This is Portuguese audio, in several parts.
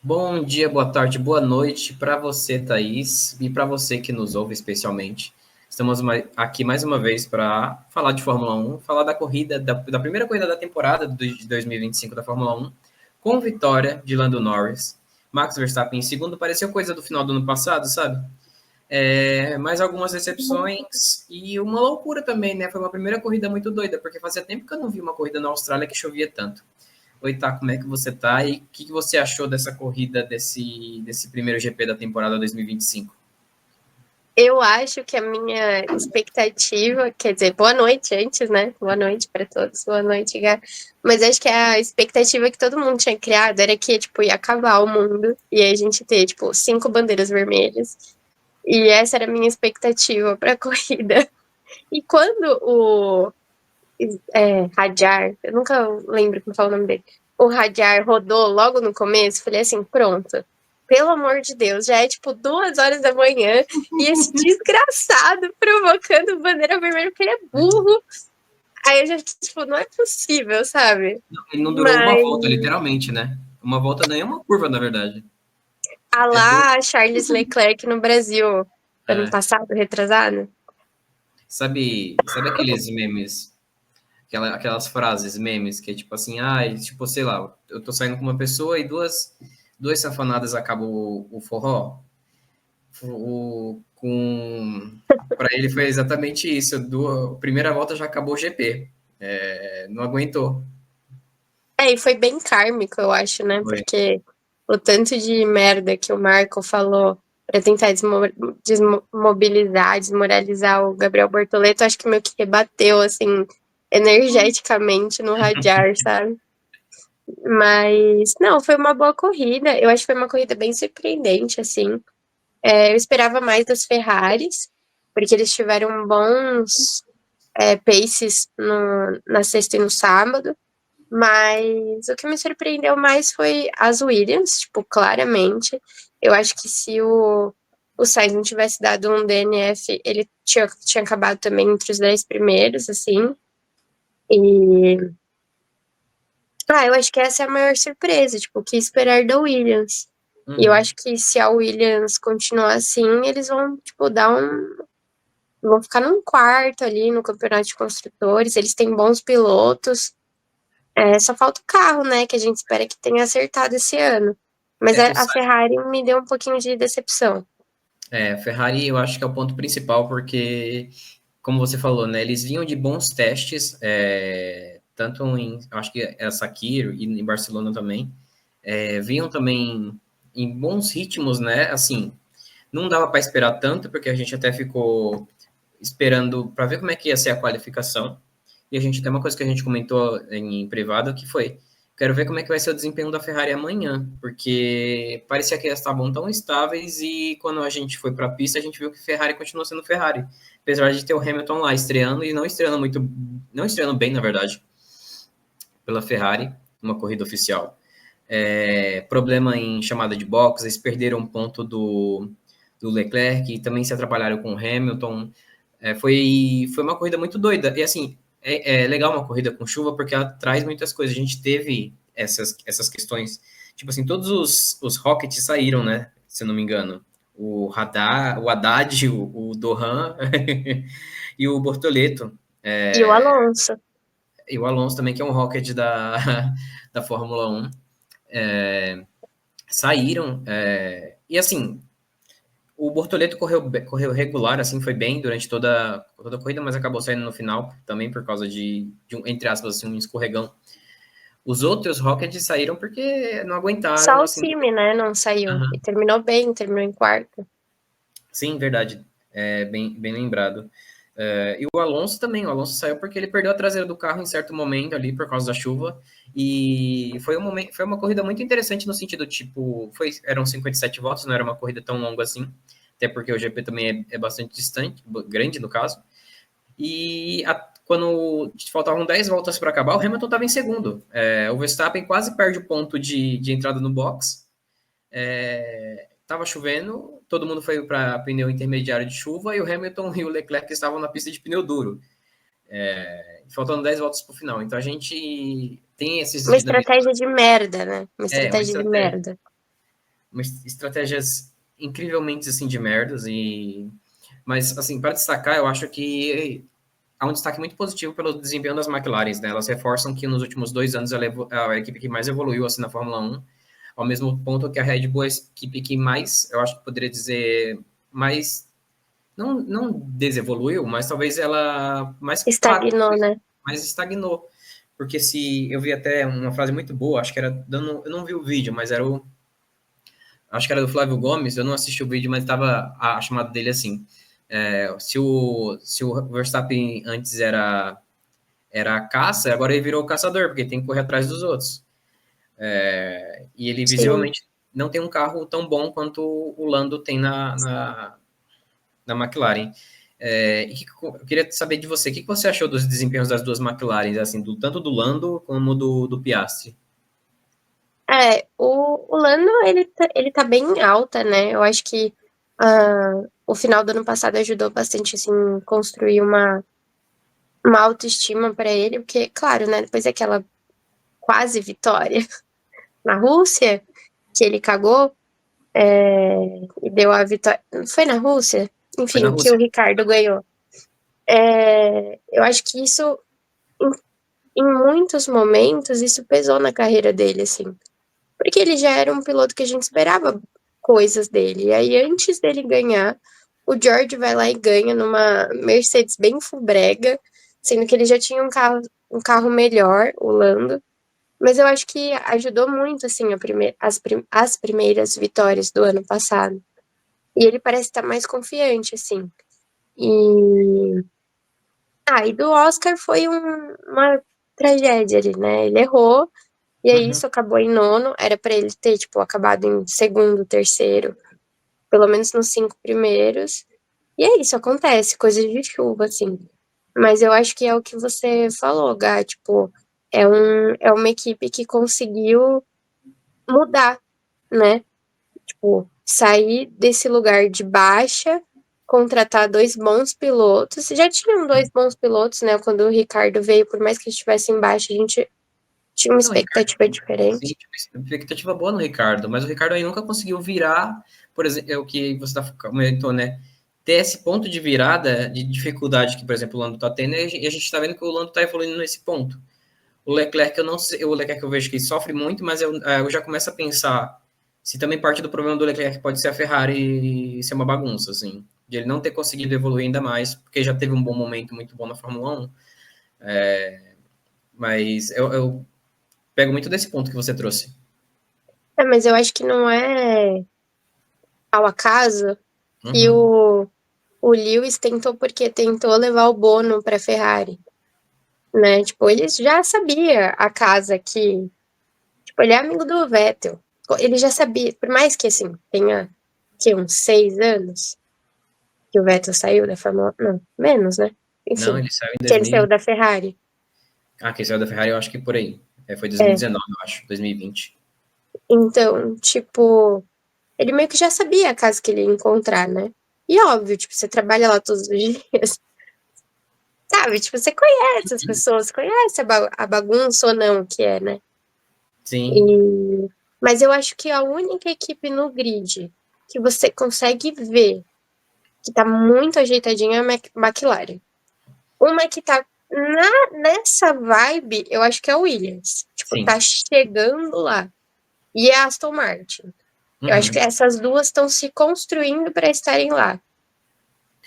Bom dia, boa tarde, boa noite para você, Thaís, e para você que nos ouve especialmente. Estamos aqui mais uma vez para falar de Fórmula 1, falar da corrida, da primeira corrida da temporada de 2025 da Fórmula 1, com vitória de Lando Norris. Max Verstappen em segundo, pareceu coisa do final do ano passado, sabe? Mais algumas decepções e uma loucura também, né? Foi uma primeira corrida muito doida, porque fazia tempo que eu não vi uma corrida na Austrália que chovia tanto. Oi, tá, como é que você tá? E o que você achou dessa corrida, desse primeiro GP da temporada 2025? Eu acho que a minha expectativa, quer dizer, boa noite antes, né? Boa noite para todos, boa noite, Gá. Mas acho que a expectativa que todo mundo tinha criado era que, tipo, ia acabar o mundo e aí a gente ter, tipo, 5 bandeiras vermelhas. E essa era a minha expectativa para a corrida. E quando o Hadjar, eu nunca lembro como fala o nome dele, o Hadjar rodou logo no começo, falei assim, pronto. Pelo amor de Deus, já é tipo 2 horas da manhã e esse desgraçado provocando bandeira vermelha porque ele é burro. Aí eu já, tipo, não é possível, sabe? Ele não durou uma Mas volta, literalmente, né? Uma volta nem uma curva, na verdade. a É do, lá Charles Leclerc no Brasil, ano é, passado, retrasado. sabe aqueles memes, aquelas frases, memes, que é tipo assim, tipo, sei lá, eu tô saindo com uma pessoa e duas safanadas acabam o forró. Para ele foi exatamente isso. Primeira volta já acabou o GP. Não aguentou. E foi bem kármico, eu acho, né? Foi. Porque o tanto de merda que o Marco falou pra tentar desmobilizar, desmoralizar o Gabriel Bortoleto, acho que meio que rebateu, assim, energeticamente no radiar, sabe? Mas, não, foi uma boa corrida. Eu acho que foi uma corrida bem surpreendente, assim. Eu esperava mais das Ferraris, porque eles tiveram bons paces na sexta e no sábado. Mas o que me surpreendeu mais foi as Williams, tipo, claramente. Eu acho que se o Sainz não tivesse dado um DNF, ele tinha acabado também entre os 10 primeiros, assim. E. Eu acho que essa é a maior surpresa, tipo, o que esperar da Williams. E eu Uhum. acho que se a Williams continuar assim, eles vão, tipo, dar um. Vão ficar num quarto ali no campeonato de construtores. Eles têm bons pilotos. Só falta o carro, né? Que a gente espera que tenha acertado esse ano. Mas a, O a Ferrari me deu um pouquinho de decepção. Ferrari eu acho que é o ponto principal, porque, como você falou, né, eles vinham de bons testes, tanto acho que é Sakir e em Barcelona também, vinham também em bons ritmos, né, assim, não dava para esperar tanto, porque a gente até ficou esperando para ver como é que ia ser a qualificação, e a gente tem uma coisa que a gente comentou em privado, que foi, quero ver como é que vai ser o desempenho da Ferrari amanhã, porque parecia que elas estavam tão estáveis e quando a gente foi para a pista, a gente viu que Ferrari continuou sendo Ferrari, apesar de ter o Hamilton lá estreando e não estreando bem, na verdade, pela Ferrari, uma corrida oficial. Problema em chamada de box, eles perderam um ponto do Leclerc e também se atrapalharam com o Hamilton. Foi uma corrida muito doida. E assim, é legal uma corrida com chuva porque ela traz muitas coisas. A gente teve essas questões. Tipo assim, todos os Rockets saíram, né? Se eu não me engano. O Haddad, o Dohan e o Bortoleto. E o Alonso. E o Alonso também, que é um Rocket da Fórmula 1. Saíram. E assim, o Bortoleto correu regular, assim, foi bem durante toda a corrida, mas acabou saindo no final, também por causa de um, entre aspas, assim, um escorregão. Os outros Rockets saíram porque não aguentaram, Só o assim. Kimi, né? Não saiu. E Uhum. terminou bem, terminou em quarto. Sim, verdade. Bem lembrado. E o Alonso também, o Alonso saiu porque ele perdeu a traseira do carro em certo momento ali por causa da chuva. E foi uma corrida muito interessante no sentido, tipo, eram 57 voltas, não era uma corrida tão longa assim, até porque o GP também é bastante distante, grande no caso. Quando faltavam 10 voltas para acabar, o Hamilton estava em segundo. O Verstappen quase perde o ponto de entrada no box. Estava chovendo, todo mundo foi para pneu intermediário de chuva e o Hamilton e o Leclerc estavam na pista de pneu duro, faltando 10 voltas para o final. Então a gente tem esses Uma dinamismos. estratégia de merda, né? Uma Uma estratégia de estratégia. merda. estratégias incrivelmente assim de merdas mas assim, para destacar, eu acho que há um destaque muito positivo pelo desempenho das McLarens, né? Elas reforçam que nos últimos 2 anos ela é a equipe que mais evoluiu assim na Fórmula 1, ao mesmo ponto que a Red Bull é a equipe que mais, eu acho que poderia dizer, mais não desevoluiu, mas talvez ela mais claro, Estagnou, né? mais estagnou. Porque se eu vi até uma frase muito boa, acho que era dando, eu não vi o vídeo, mas acho que era do Flávio Gomes, eu não assisti o vídeo, mas estava a chamada dele assim. Se o Verstappen antes era a caça, agora ele virou o caçador, porque tem que correr atrás dos outros. E ele Sim. visivelmente não tem um carro tão bom quanto o Lando tem na McLaren. Eu queria saber de você, o que você achou dos desempenhos das duas McLarens, assim, tanto do Lando como do Piastri? O Lando, ele tá bem alta, né? Eu acho que o final do ano passado ajudou bastante, assim, construir uma autoestima para ele, porque, claro, né, depois daquela quase vitória na Rússia, que ele cagou, e deu a vitória. Foi na Rússia? Foi na Enfim, que o Rússia. Ricardo ganhou. Eu acho que isso, em muitos momentos, isso pesou na carreira dele, assim. Porque ele já era um piloto que a gente esperava coisas dele. E aí, antes dele ganhar, o George vai lá e ganha numa Mercedes bem fubrega, sendo que ele já tinha um carro melhor, o Lando. Mas eu acho que ajudou muito, assim, as primeiras vitórias do ano passado. E ele parece estar mais confiante, assim. E. E do Oscar foi uma tragédia ali, né? Ele errou, e aí Uhum. isso acabou em nono. Era pra ele ter, tipo, acabado em segundo, terceiro, pelo menos nos 5 primeiros. E é isso, acontece, coisa de chuva, assim. Mas eu acho que é o que você falou, Gá, tipo, é uma equipe que conseguiu mudar, né? Tipo, sair desse lugar de baixa, contratar dois bons pilotos. Já tinham dois bons pilotos, né? Quando o Ricardo veio, por mais que estivesse embaixo, a gente tinha uma Não, Ricardo, expectativa sim, diferente. tinha uma expectativa boa no Ricardo, mas o Ricardo aí nunca conseguiu virar, por exemplo, é o que você comentou, né? Ter esse ponto de virada, de dificuldade que, por exemplo, o Lando está tendo, e a gente está vendo que o Lando está evoluindo nesse ponto. O Leclerc, eu não sei, o Leclerc eu vejo que ele sofre muito, mas eu já começo a pensar se também parte do problema do Leclerc pode ser a Ferrari ser uma bagunça, assim, de ele não ter conseguido evoluir ainda mais, porque já teve um bom momento muito bom na Fórmula 1, mas eu pego muito desse ponto que você trouxe. Mas eu acho que não é ao acaso que Uhum. o Lewis tentou porque tentou levar o Bono para Ferrari, né? Tipo, ele já sabia a casa que, tipo, ele é amigo do Vettel. Ele já sabia, por mais que assim, tenha que uns 6 anos que o Vettel saiu da Fórmula 1, não, menos, né? Não, Enfim, ele saiu em que ele 2000. saiu da Ferrari. Quem saiu da Ferrari eu acho que por aí. Foi É. 2019, eu acho, 2020. Então, tipo, ele meio que já sabia a casa que ele ia encontrar, né? E óbvio, tipo, você trabalha lá todos os dias, sabe? Tipo, você conhece as pessoas, conhece a bagunça ou não que é, né? Sim. E... Mas eu acho que a única equipe no grid que você consegue ver que tá muito ajeitadinha é a McLaren. Uma que tá nessa vibe, eu acho que é o Williams. Tipo, tá Sim. chegando lá. E é a Aston Martin. Eu acho que Uhum. essas duas estão se construindo para estarem lá.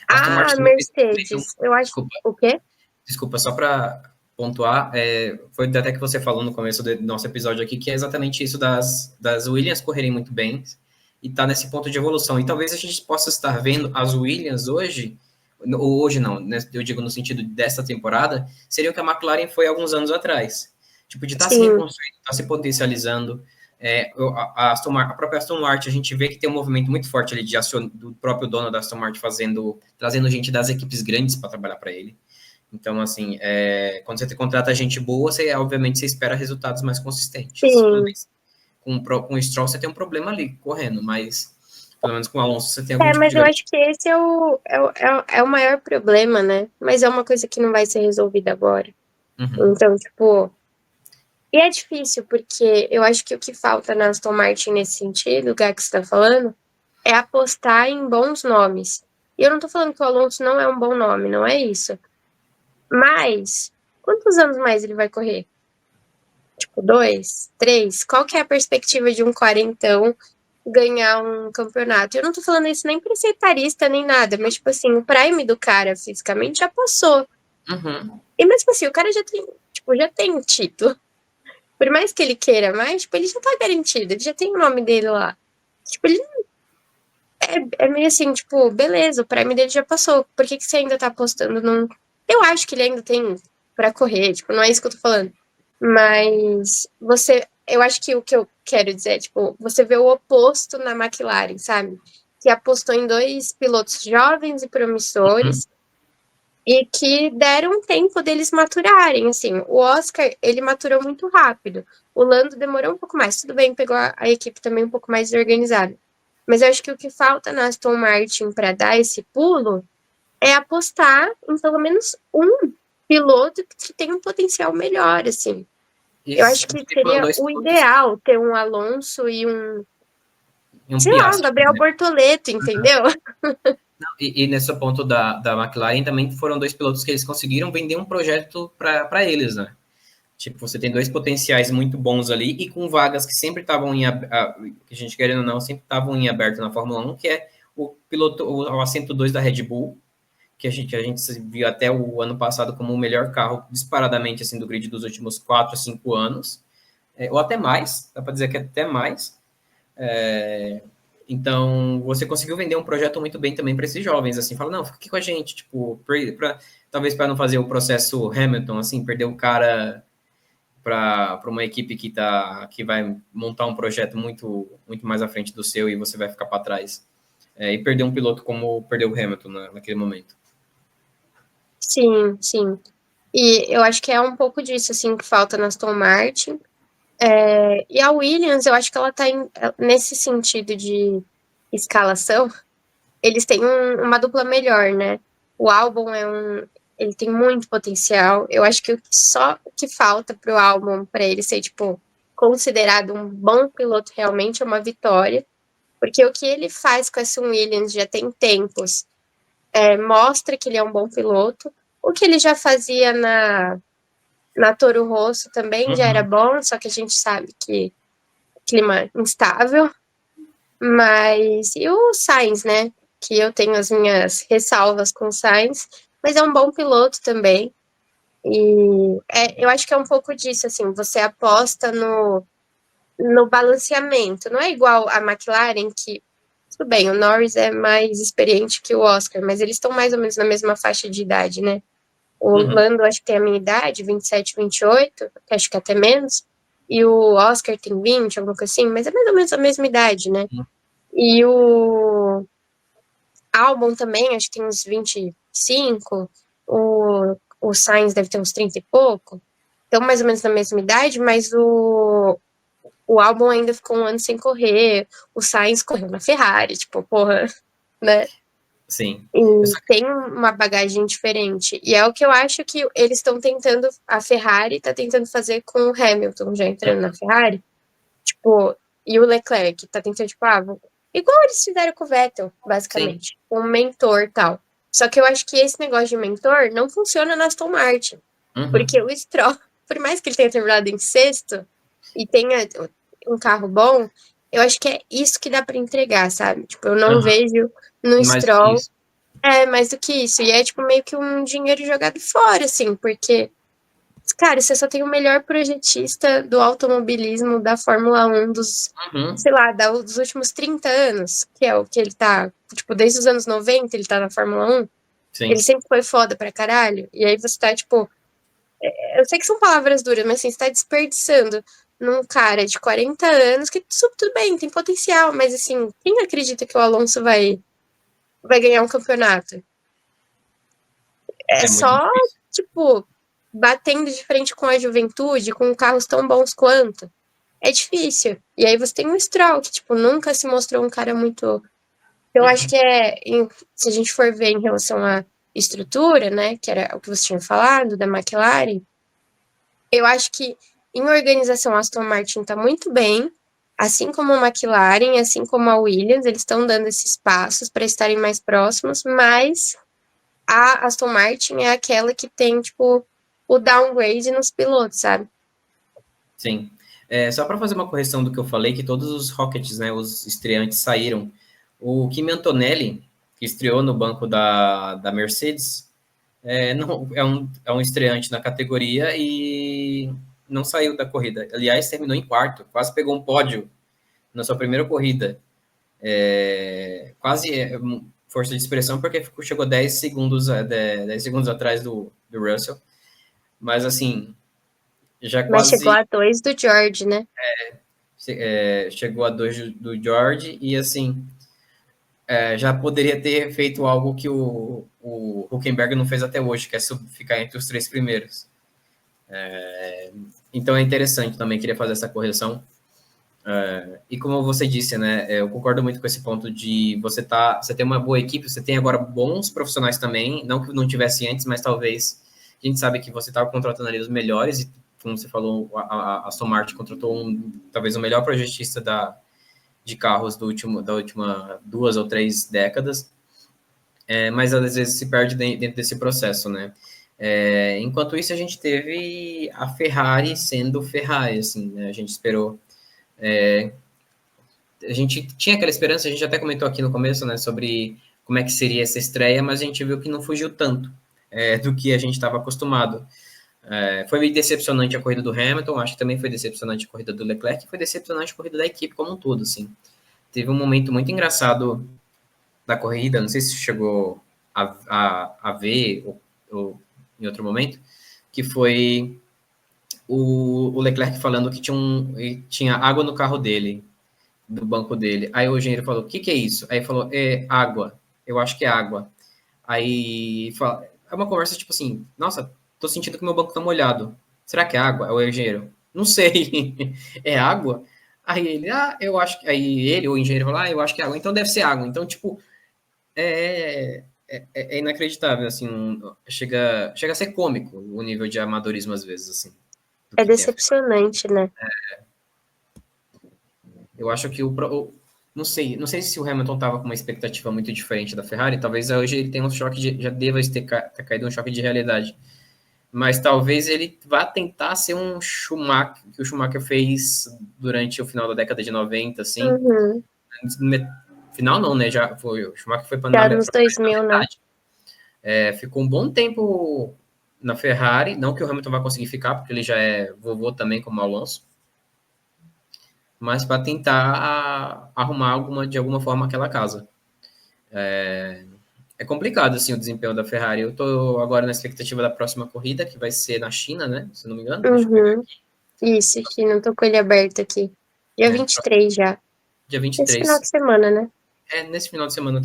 Aston A Martin também fez Mercedes, eu acho. desculpa, O quê? desculpa, só para pontuar, foi até que você falou no começo do nosso episódio aqui, que é exatamente isso das Williams correrem muito bem e tá nesse ponto de evolução. E talvez a gente possa estar vendo as Williams ou hoje não, né, eu digo no sentido desta temporada, seria o que a McLaren foi alguns anos atrás. Tipo, de estar se Sim, reconstruindo, estar se potencializando. A própria Aston Martin, a gente vê que tem um movimento muito forte ali do próprio dono da Aston Martin trazendo gente das equipes grandes para trabalhar para ele. Então, assim, quando você contrata gente boa, obviamente você espera resultados mais consistentes. Tudo bem. sim. Com o Stroll você tem um problema ali, correndo, mas pelo menos com o Alonso você tem algum tipo Mas de eu acho garantia. que esse é o maior problema, né? Mas é uma coisa que não vai ser resolvida agora. Uhum. Então, tipo, E é difícil, porque eu acho que o que falta na Aston Martin nesse sentido, o que você tá falando, é apostar em bons nomes. E eu não tô falando que o Alonso não é um bom nome, não é isso. Mas, quantos anos mais ele vai correr? Tipo, 2, 3? Qual que é a perspectiva de um quarentão ganhar um campeonato? Eu não tô falando isso nem pra ser etarista nem nada, mas, tipo assim, o prime do cara fisicamente já passou. Uhum. E mesmo assim, o cara já tem, tipo, já tem um título. Por mais que ele queira mais, tipo, ele já tá garantido, ele já tem o nome dele lá. Tipo, ele é meio assim, tipo, beleza, o prime dele já passou. Por que, que você ainda tá apostando num. Eu acho que ele ainda tem pra correr, tipo, não é isso que eu tô falando. Mas você. Eu acho que o que eu quero dizer é, tipo, você vê o oposto na McLaren, sabe? Que apostou em dois pilotos jovens e Uhum. promissores e que deram um tempo deles maturarem, assim. O Oscar, ele maturou muito rápido. O Lando demorou um pouco mais. Tudo bem, pegou a equipe também um pouco mais organizada. Mas eu acho que o que falta na Aston Martin para dar esse pulo é apostar em pelo menos um piloto que tem um potencial melhor, assim. Eu acho que Porque foram seria dois o pilotos ideal ter um Alonso e um, e um sei lá, um Piastri, Gabriel né? Bortoleto, entendeu? E nesse ponto da McLaren também foram dois pilotos que eles conseguiram vender um projeto para eles, né? Tipo, você tem dois potenciais muito bons ali e com vagas que sempre estavam que a gente querendo ou não, sempre estavam em aberto na Fórmula 1, que é o piloto, o assento 2 da Red Bull, que a gente viu até o ano passado como o melhor carro disparadamente assim do grid dos últimos 4 a 5 anos, ou até mais, dá para dizer que é até mais. Então, você conseguiu vender um projeto muito bem também para esses jovens, assim, fala, não, fica aqui com a gente, tipo, talvez para não fazer o processo Hamilton, assim, perder o cara para uma equipe que vai montar um projeto muito mais à frente do seu e você vai ficar para trás. E perder um piloto como perdeu o Hamilton naquele momento. Sim, sim. E eu acho que é um pouco disso, assim, que falta na Aston Martin. E a Williams, eu acho que ela tá nesse sentido de escalação, eles têm uma dupla melhor, né? O Albon ele tem muito potencial. Eu acho que só o que falta pro Albon para ele ser tipo considerado um bom piloto realmente é uma vitória, porque o que ele faz com essa Williams já tem tempos, mostra que ele é um bom piloto. O que ele já fazia na Toro Rosso também já era Uhum, bom, só que a gente sabe que clima instável. Mas e o Sainz, né? Que eu tenho as minhas ressalvas com o Sainz, mas é um bom piloto também. E eu acho que é um pouco disso, assim, você aposta no balanceamento. Não é igual a McLaren, que, tudo bem, o Norris é mais experiente que o Oscar, mas eles estão mais ou menos na mesma faixa de idade, né? O uhum, Lando acho que tem a minha idade, 27, 28, acho que até menos. E o Oscar tem 20, alguma coisa assim, mas é mais ou menos a mesma idade, né? E o Albon também, acho que tem uns 25. O Sainz deve ter uns 30 e pouco. Então, mais ou menos na mesma idade, mas o Albon ainda ficou um ano sem correr. O Sainz correu na Ferrari, tipo, porra, né? sim. E Essa, tem uma bagagem diferente. E é o que eu acho que eles estão tentando, a Ferrari está tentando fazer com o Hamilton já entrando na Ferrari. Tipo, e o Leclerc tá tentando, tipo, igual eles fizeram com o Vettel, sim. basicamente. Um mentor e tal. Só que eu acho que esse negócio de mentor não funciona na Aston Martin. Porque Uhum, o Stroll, por mais que ele tenha terminado em sexto e tenha um carro bom, eu acho que é isso que dá para entregar, sabe? Tipo, eu não uhum. vejo no E mais do que Stroll isso. mais do que isso. E é, tipo, meio que um dinheiro jogado fora, assim, porque cara, você só tem o melhor projetista do automobilismo da Fórmula 1 Uhum, sei lá, dos últimos 30 anos, que é o que ele tá, tipo, desde os anos 90 ele tá na Fórmula 1. Ele sim. sempre foi foda pra caralho. E aí você tá, tipo, eu sei que são palavras duras, mas assim, você tá desperdiçando num cara de 40 anos que tudo bem, tem potencial, mas assim, quem acredita que o Alonso vai ganhar um campeonato? É É muito só, difícil. tipo, batendo de frente com a juventude, com carros tão bons quanto. É difícil. E aí você tem um Stroll, que, tipo, nunca se mostrou um cara muito. Eu acho Uhum, que se a gente for ver em relação à estrutura, né, que era o que você tinha falado, da McLaren, eu acho que em organização, a Aston Martin está muito bem, assim como a McLaren, assim como a Williams, eles estão dando esses passos para estarem mais próximos, mas a Aston Martin é aquela que tem, tipo, o downgrade nos pilotos, sabe? Sim. Só para fazer uma correção do que eu falei, que todos os Rockets, né, os estreantes saíram. O Kimi Antonelli, que estreou no banco da Mercedes, não, é um estreante na categoria e não saiu da corrida. Aliás, terminou em quarto, quase pegou um pódio na sua primeira corrida. Quase força de expressão, porque chegou 10 segundos, 10 segundos atrás do Russell. Mas, assim, já Mas chegou quase a 2 do George, né? chegou a 2 do George e, assim, já poderia ter feito algo que o Huckenberg não fez até hoje, que é ficar entre os 3 primeiros. Então é interessante também, queria fazer essa correção. E como você disse, né, eu concordo muito com esse ponto de você ter uma boa equipe, você tem agora bons profissionais também, não que não tivesse antes, mas talvez a gente sabe que você estava contratando ali os melhores, e como você falou, a Aston Martin contratou talvez o melhor projetista de carros da última 2 ou 3 décadas, mas às vezes se perde dentro desse processo, né? Enquanto isso, a gente teve a Ferrari sendo Ferrari, assim, né? A gente esperou a gente tinha aquela esperança, a gente até comentou aqui no começo, né, sobre como é que seria essa estreia, mas a gente viu que não fugiu tanto do que a gente estava acostumado. Foi meio decepcionante a corrida do Hamilton, acho que também foi decepcionante a corrida do Leclerc, e foi decepcionante a corrida da equipe como um todo, assim. Teve um momento muito engraçado da corrida, não sei se chegou a ver ou em outro momento, que foi o Leclerc falando que tinha água no carro dele, do banco dele. Aí o engenheiro falou: o que, que é isso? Aí falou: é água. Eu acho que é água. Aí fala, é uma conversa tipo assim: nossa, tô sentindo que meu banco tá molhado. Será que é água? Aí o engenheiro: não sei. É água? Aí ele: eu acho que. Aí ele, o engenheiro, falou: eu acho que é água. Então deve ser água. Então, tipo, é inacreditável, assim, chega a ser cômico o nível de amadorismo, às vezes, assim, do É que tem a Ferrari. decepcionante, né? Eu acho que não sei se o Hamilton estava com uma expectativa muito diferente da Ferrari, talvez hoje ele tenha um choque já deva ter caído um choque de realidade, mas talvez ele vá tentar ser um Schumacher, que o Schumacher fez durante o final da década de 90, assim, Uhum. final não, né, já foi, o Schumacher foi para Já nos na 2000, né? metade, ficou um bom tempo na Ferrari, não que o Hamilton vai conseguir ficar, porque ele já é vovô também, como o Alonso, mas para tentar arrumar de alguma forma aquela casa. É complicado, assim, o desempenho da Ferrari. Eu tô agora na expectativa da próxima corrida, que vai ser na China, né? Se não me engano. Deixa eu pegar Uhum. aqui. Isso, que não tô com ele aberto aqui. Dia É, 23 já. dia Esse final 23. de semana, né? Nesse final de semana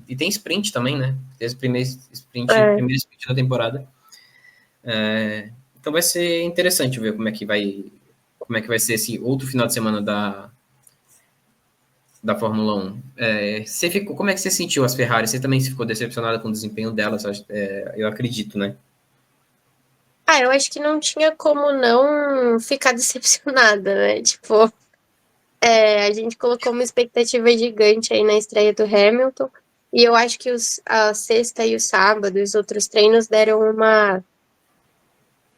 e tem sprint também, né? Tem esse É. primeiro sprint da temporada. Então vai ser interessante ver como é que vai ser esse outro final de semana da Fórmula 1. Como é que você sentiu as Ferrari? Você também ficou decepcionada com o desempenho delas? Eu acredito, né? Eu acho que não tinha como não ficar decepcionada, né? Tipo, a gente colocou uma expectativa gigante aí na estreia do Hamilton. E eu acho que a sexta e o sábado, os outros treinos deram uma,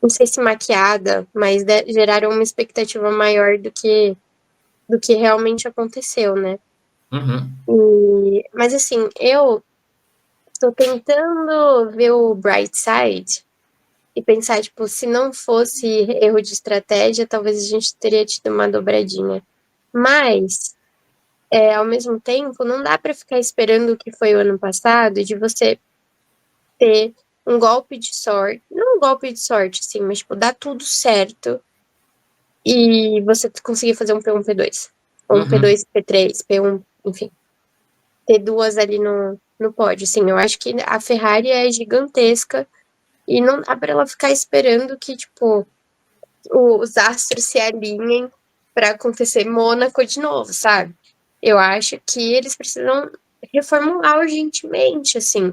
não sei se maquiada, mas geraram uma expectativa maior do que realmente aconteceu, né? Uhum. Mas assim, eu tô tentando ver o bright side e pensar, tipo, se não fosse erro de estratégia, talvez a gente teria tido uma dobradinha. Mas, ao mesmo tempo, não dá para ficar esperando o que foi o ano passado, de você ter um golpe de sorte, não um golpe de sorte, assim, mas, tipo, dar tudo certo e você conseguir fazer um P1, P2, ou um Uhum. P2, P3, P1, enfim, ter duas ali no pódio, assim, eu acho que a Ferrari é gigantesca e não dá para ela ficar esperando que, tipo, os astros se alinhem para acontecer Mônaco de novo, sabe? Eu acho que eles precisam reformular urgentemente, assim,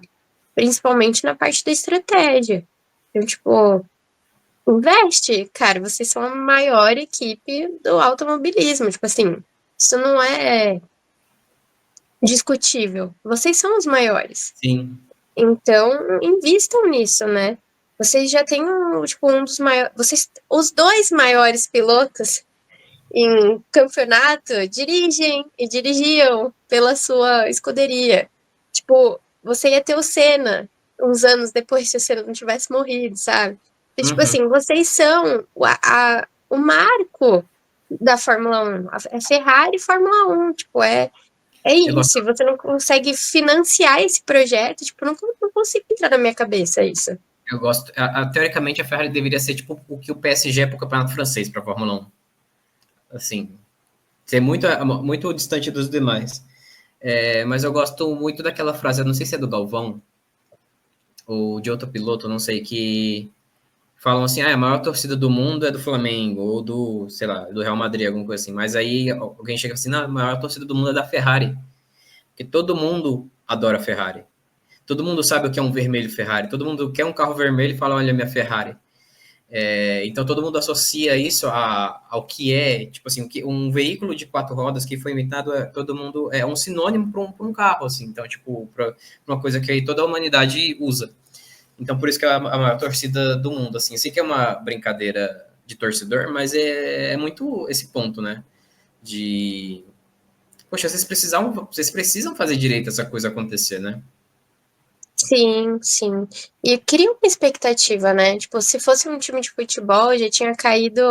principalmente na parte da estratégia. Então, tipo, investe, cara, vocês são a maior equipe do automobilismo, tipo assim, isso não é discutível. Vocês são os maiores. Sim. Então, invistam nisso, né? Vocês já têm tipo, um dos maiores. Vocês, os dois maiores pilotos em campeonato dirigem e dirigiam pela sua escuderia. Tipo, você ia ter o Senna uns anos depois se o Senna não tivesse morrido, sabe? E, tipo Uhum. assim, vocês são o marco da Fórmula 1. É Ferrari e Fórmula 1. Tipo, é Eu gosto, isso. E você não consegue financiar esse projeto. Tipo, não consigo entrar na minha cabeça isso. eu gosto. Teoricamente, a Ferrari deveria ser tipo o que o PSG é para o campeonato francês, para a Fórmula 1. Assim, ser muito distante dos demais. Mas eu gosto muito daquela frase, eu não sei se é do Galvão ou de outro piloto, não sei, que falam assim, a maior torcida do mundo é do Flamengo, ou do, sei lá, do Real Madrid, alguma coisa assim. Mas aí alguém chega assim, não, a maior torcida do mundo é da Ferrari. Porque todo mundo adora a Ferrari. Todo mundo sabe o que é um vermelho Ferrari. Todo mundo quer um carro vermelho e fala, olha, minha Ferrari. Então todo mundo associa isso ao que é, tipo assim, um veículo de quatro rodas que foi inventado, todo mundo é um sinônimo para um carro, assim. Então, tipo, para uma coisa que toda a humanidade usa. Então, por isso que é a maior torcida do mundo, assim. Sei que é uma brincadeira de torcedor, mas é muito esse ponto, né? De, poxa, vocês precisam fazer direito essa coisa acontecer, né? Sim, sim. E cria uma expectativa, né? Tipo, se fosse um time de futebol, já tinha caído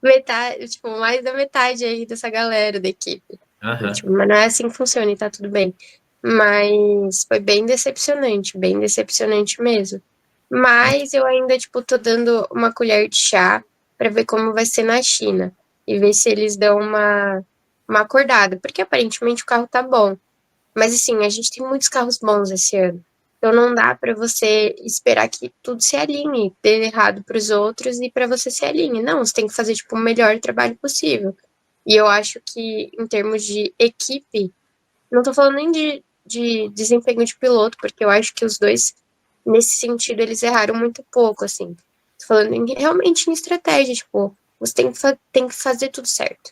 metade, tipo, mais da metade aí dessa galera da equipe. E, Aham. tipo, mas não é assim que funciona e tá tudo bem. Mas foi bem decepcionante mesmo. Mas eu ainda, tipo, tô dando uma colher de chá pra ver como vai ser na China. E ver se eles dão uma acordada. Porque aparentemente o carro tá bom. Mas assim, a gente tem muitos carros bons esse ano. Então não dá para você esperar que tudo se alinhe, dê errado para os outros e para você se alinhe. Não, você tem que fazer tipo o melhor trabalho possível. E eu acho que em termos de equipe, não tô falando nem de desempenho de piloto, porque eu acho que os dois nesse sentido eles erraram muito pouco, assim. Tô falando realmente em estratégia, tipo, você tem que fazer tudo certo.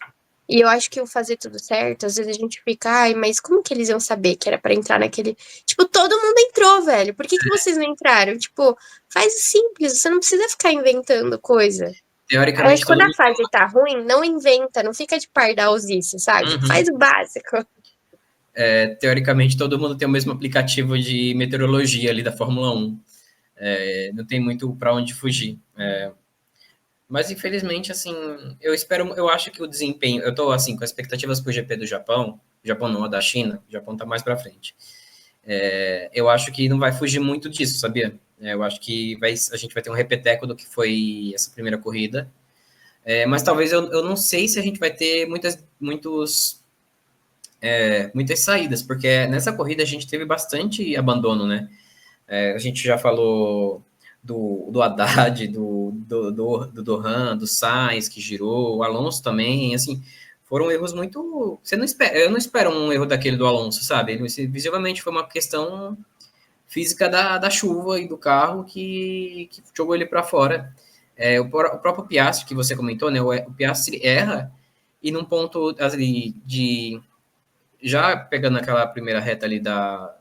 E eu acho que o fazer tudo certo, às vezes a gente fica, ai, mas como que eles iam saber que era pra entrar naquele. Tipo, todo mundo entrou, velho. Por que vocês não entraram? Tipo, faz o simples, você não precisa ficar inventando coisa. Eu acho Teoricamente, que quando todo a mundo. fase tá ruim, não inventa, não fica de pardalzice, sabe? Tipo, Uhum. faz o básico. Teoricamente, todo mundo tem o mesmo aplicativo de meteorologia ali da Fórmula 1. Não tem muito para onde fugir. Mas infelizmente, assim, eu acho que o desempenho, eu tô assim com expectativas para o GP do Japão, Japão não, a da China, o Japão tá mais para frente. Eu acho que não vai fugir muito disso, sabia? Eu acho que a gente vai ter um repeteco do que foi essa primeira corrida. Mas talvez eu não sei se a gente vai ter muitas saídas, porque nessa corrida a gente teve bastante abandono, né? A gente já falou do Haddad, do Dohan, do Sainz, que girou, o Alonso também, assim, foram erros muito. Eu não espero um erro daquele do Alonso, sabe? Visivelmente foi uma questão física da chuva e do carro que jogou ele para fora. O próprio Piastri, que você comentou, né? O Piastri erra e num ponto ali de. Já pegando aquela primeira reta ali da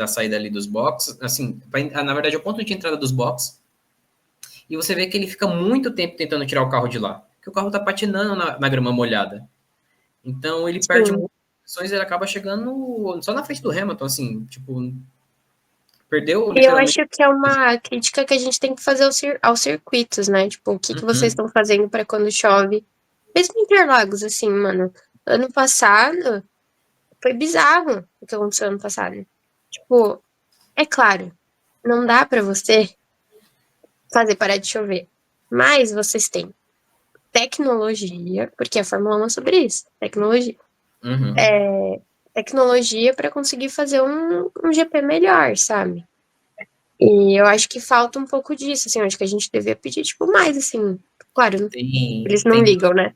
saída ali dos boxes, assim, na verdade, é o ponto de entrada dos boxes, e você vê que ele fica muito tempo tentando tirar o carro de lá, porque o carro tá patinando na grama molhada. Então ele perde Sim. muitas posições e ele acaba chegando só na frente do Hamilton, assim, tipo, perdeu E eu literalmente. acho que é uma crítica que a gente tem que fazer aos circuitos, né? Tipo, o que que vocês Uhum. estão fazendo para quando chove? Mesmo em Interlagos, assim, mano. Ano passado foi bizarro o que aconteceu ano passado. Tipo, é claro, não dá para você fazer parar de chover. Mas vocês têm tecnologia, porque a Fórmula 1 é sobre isso, tecnologia. Uhum. Tecnologia para conseguir fazer um GP melhor, sabe? E eu acho que falta um pouco disso, assim, eu acho que a gente devia pedir, tipo, mais, assim. Claro, Tem, eles não tem, ligam, né? tem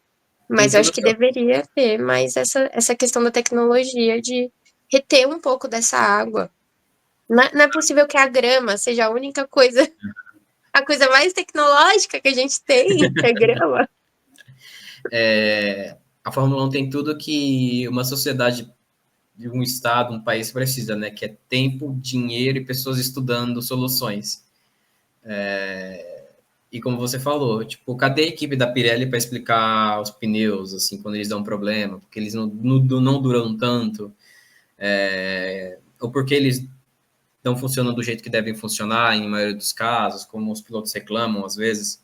Mas eu todo acho o que seu. deveria ter mais essa questão da tecnologia de reter um pouco dessa água. Não é possível que a grama seja a única coisa a coisa mais tecnológica que a gente tem é grama. A Fórmula 1 tem tudo que uma sociedade, um estado, um país precisa, né? Que é tempo, dinheiro e pessoas estudando soluções. E como você falou, tipo, cadê a equipe da Pirelli para explicar os pneus, assim, quando eles dão problema, porque eles não duram tanto, ou porque eles não funcionam do jeito que devem funcionar, em maioria dos casos, como os pilotos reclamam às vezes.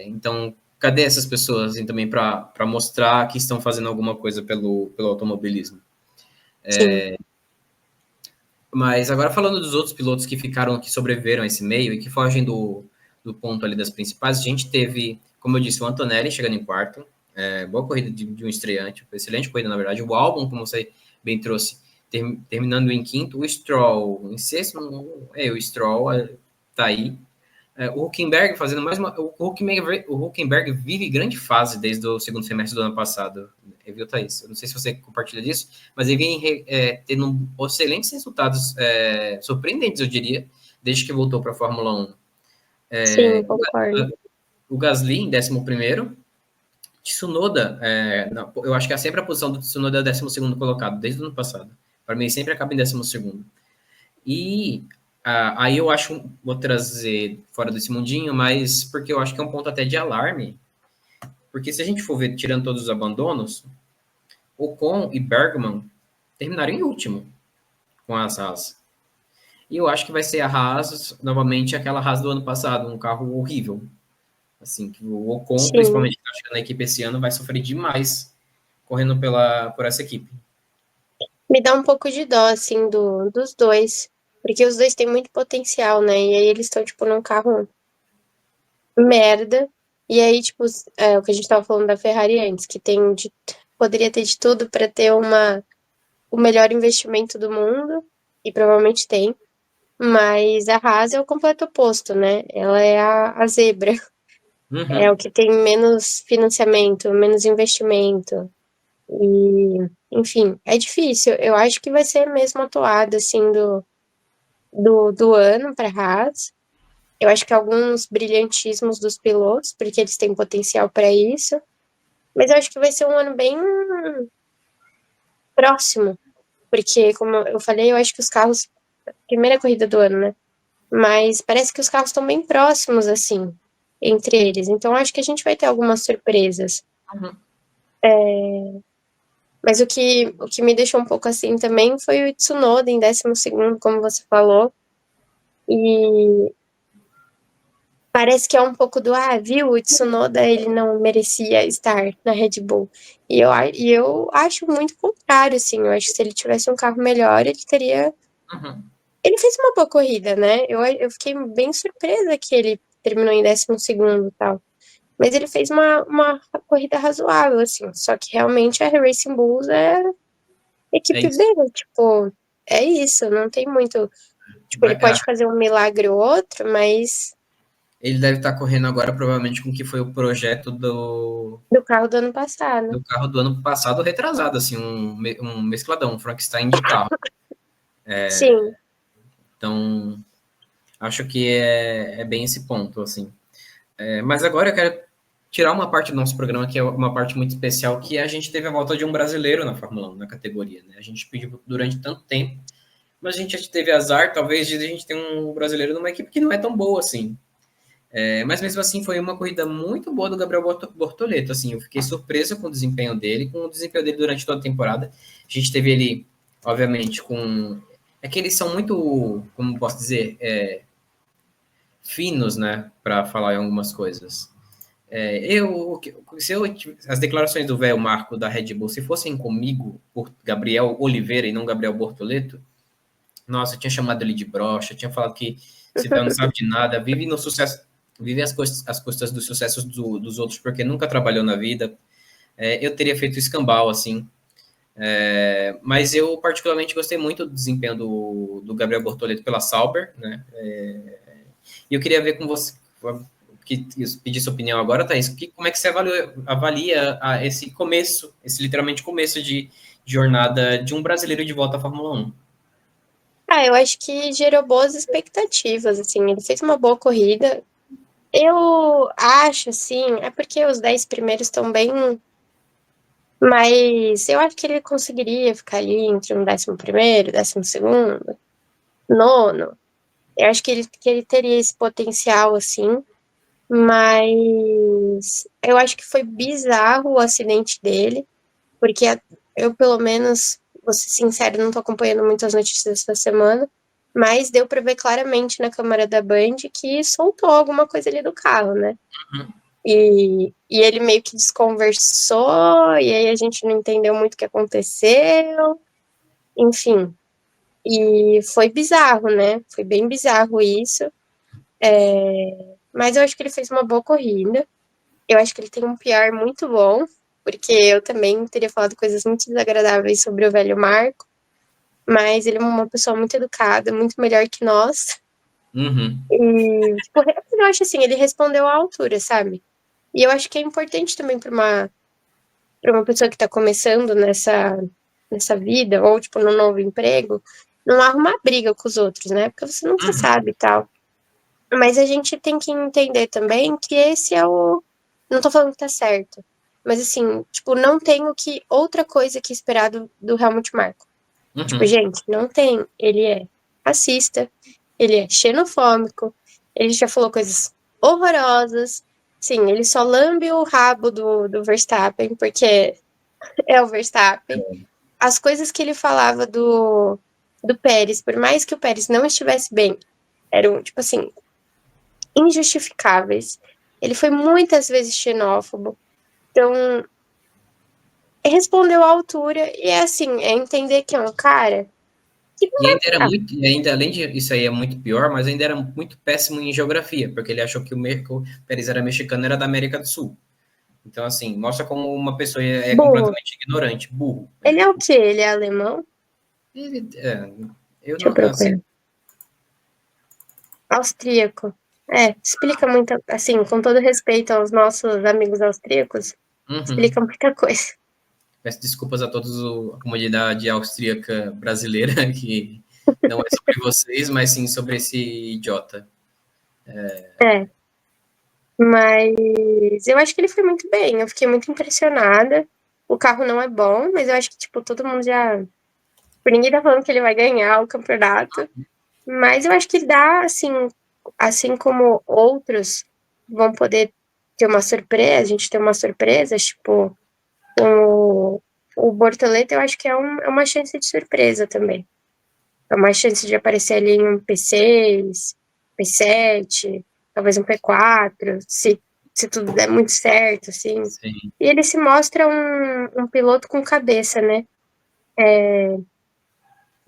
Então, cadê essas pessoas assim, também para mostrar que estão fazendo alguma coisa pelo automobilismo? Sim. Mas agora falando dos outros pilotos que ficaram, que sobreviveram a esse meio e que fogem do ponto ali das principais, a gente teve, como eu disse, o Antonelli chegando em quarto, boa corrida de um estreante, excelente corrida, na verdade. O Albon, como você bem trouxe, terminando em quinto. O Stroll em sexto, o Stroll tá aí. O Hülkenberg fazendo mais uma. O Hülkenberg vive grande fase desde o segundo semestre do ano passado, viu, Thaís? Eu não sei se você compartilha disso, mas ele vem tendo excelentes resultados, surpreendentes, eu diria, desde que voltou para a Fórmula 1. Sim, concordo. O Gasly em 11º. Tsunoda, eu acho que é sempre a posição do Tsunoda é o 12º colocado, desde o ano passado. Para mim, sempre acaba em 12º. E aí eu acho, vou trazer fora desse mundinho, mas porque eu acho que é um ponto até de alarme, porque se a gente for ver, tirando todos os abandonos, Ocon e Bergman terminaram em último com as Haas. E eu acho que vai ser a Haas, novamente, aquela Haas do ano passado, um carro horrível. Assim, que o Ocon, Sim. principalmente que está chegando na equipe esse ano, vai sofrer demais correndo por essa equipe. Me dá um pouco de dó, assim, dos dois. Porque os dois têm muito potencial, né? E aí eles estão, tipo, num carro merda. E aí, tipo, o que a gente tava falando da Ferrari antes, que poderia ter de tudo para ter o melhor investimento do mundo, e provavelmente tem. Mas a Haas é o completo oposto, né? Ela é a zebra. É o Uhum. que tem menos financiamento, menos investimento. E, enfim, é difícil. Eu acho que vai ser mesmo a toada, assim, do ano para Haas. Eu acho que alguns brilhantismos dos pilotos, porque eles têm potencial para isso. Mas eu acho que vai ser um ano bem próximo, porque, como eu falei, eu acho que os carros. Primeira corrida do ano, né? Mas parece que os carros estão bem próximos, assim, entre eles. Então acho que a gente vai ter algumas surpresas. Uhum. Mas o que me deixou um pouco assim também foi o Tsunoda em 12º, como você falou. E parece que é um pouco viu, o Tsunoda ele não merecia estar na Red Bull. E eu acho muito contrário, assim. Eu acho que se ele tivesse um carro melhor, ele teria. Uhum. Ele fez uma boa corrida, né? Eu fiquei bem surpresa que ele terminou em 12º e tal. Mas ele fez uma corrida razoável, assim. Só que realmente a Racing Bulls é a É equipe isso. dele. Tipo, é isso. Não tem muito. Tipo, ele pode fazer um milagre ou outro, mas Ele deve estar correndo agora, provavelmente, com o que foi o projeto do carro do ano passado. do carro do ano passado, retrasado, assim, um mescladão, um Frankenstein de carro. Sim. Então, acho que é bem esse ponto, assim. Mas agora eu quero tirar uma parte do nosso programa, que é uma parte muito especial, que a gente teve a volta de um brasileiro na Fórmula 1, na categoria, né? A gente pediu durante tanto tempo, mas a gente já teve azar, talvez, de a gente ter um brasileiro numa equipe que não é tão boa assim. Mas mesmo assim foi uma corrida muito boa do Gabriel Bortoleto, assim, eu fiquei surpreso com o desempenho dele, durante toda a temporada. A gente teve ele, obviamente, com... É que eles são muito, como posso dizer, finos, né, para falar em algumas coisas. As declarações do velho Marco da Red Bull, se fossem comigo, por Gabriel Oliveira e não Gabriel Bortoleto, nossa, eu tinha chamado ele de broxa, tinha falado que esse velho não sabe de nada, vive no sucesso, vive as custas dos sucessos dos outros, porque nunca trabalhou na vida. Eu teria feito escambau, assim. Mas eu particularmente gostei muito do desempenho do Gabriel Bortoleto pela Sauber, né? E eu queria ver com você, pedir sua opinião agora, Thaís, como é que você avalia esse começo, esse literalmente começo de jornada de um brasileiro de volta à Fórmula 1? Eu acho que gerou boas expectativas, assim, ele fez uma boa corrida. Eu acho, assim, é porque os 10 primeiros estão bem, mas eu acho que ele conseguiria ficar ali entre um 11º, 12º, nono. Eu acho que ele teria esse potencial, assim, mas eu acho que foi bizarro o acidente dele, porque eu, pelo menos, vou ser sincera, não tô acompanhando muitas notícias dessa semana, mas deu para ver claramente na câmera da Band que soltou alguma coisa ali do carro, né? Uhum. E ele meio que desconversou, e aí a gente não entendeu muito o que aconteceu, enfim. E foi bizarro, né? Foi bem bizarro isso. Mas eu acho que ele fez uma boa corrida. Eu acho que ele tem um PR muito bom, porque eu também teria falado coisas muito desagradáveis sobre o velho Marco, mas ele é uma pessoa muito educada, muito melhor que nós. Uhum. E, tipo, eu acho assim, ele respondeu à altura, sabe? E eu acho que é importante também para uma pessoa que está começando nessa vida, ou tipo, num novo emprego, não arrumar briga com os outros, né? Porque você nunca Uhum. sabe e tal. Mas a gente tem que entender também que esse é o. Não tô falando que tá certo. Mas assim, tipo, não tem o que. Outra coisa que esperar do Helmut Marko. Tipo, Uhum. gente, não tem. Ele é racista, ele é xenofóbico, ele já falou coisas horrorosas. Sim, ele só lambe o rabo do Verstappen, porque é o Verstappen. As coisas que ele falava do Pérez, por mais que o Pérez não estivesse bem, eram, tipo assim, injustificáveis. Ele foi muitas vezes xenófobo. Então, respondeu à altura e é assim, é entender que é um cara que não E vai ainda era parar. muito, e ainda além de isso aí é muito pior, mas ainda era muito péssimo em geografia, porque ele achou que o Pérez era mexicano, era da América do Sul. Então, assim, mostra como uma pessoa é Burro. completamente ignorante, burro. Ele é o quê? Ele é alemão? Ele, eu Deixa eu não, assim, procurar. Austríaco. É, explica muita, assim, com todo respeito aos nossos amigos austríacos, explica uhum. muita coisa. Peço desculpas a todos a comunidade austríaca brasileira, que não é sobre vocês, mas sim sobre esse idiota. É, mas eu acho que ele foi muito bem, eu fiquei muito impressionada. O carro não é bom, mas eu acho que, tipo, todo mundo já. Por ninguém tá falando que ele vai ganhar o campeonato, mas eu acho que dá, assim como outros vão poder ter uma surpresa, a gente ter uma surpresa, tipo, o Bortoleto, eu acho que é uma chance de surpresa também. É uma chance de aparecer ali em um P6, P7, talvez um P4, se tudo der muito certo, assim. Sim. E ele se mostra um piloto com cabeça, né?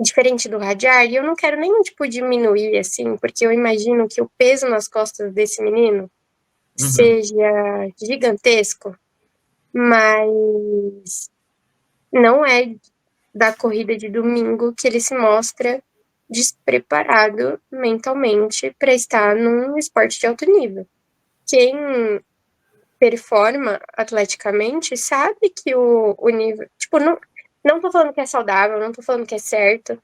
Diferente do Radiar, e eu não quero nem, tipo, diminuir, assim, porque eu imagino que o peso nas costas desse menino Uhum. seja gigantesco, mas não é da corrida de domingo que ele se mostra despreparado mentalmente para estar num esporte de alto nível. Quem performa atleticamente sabe que o nível. Tipo, não tô falando que é saudável, não tô falando que é certo,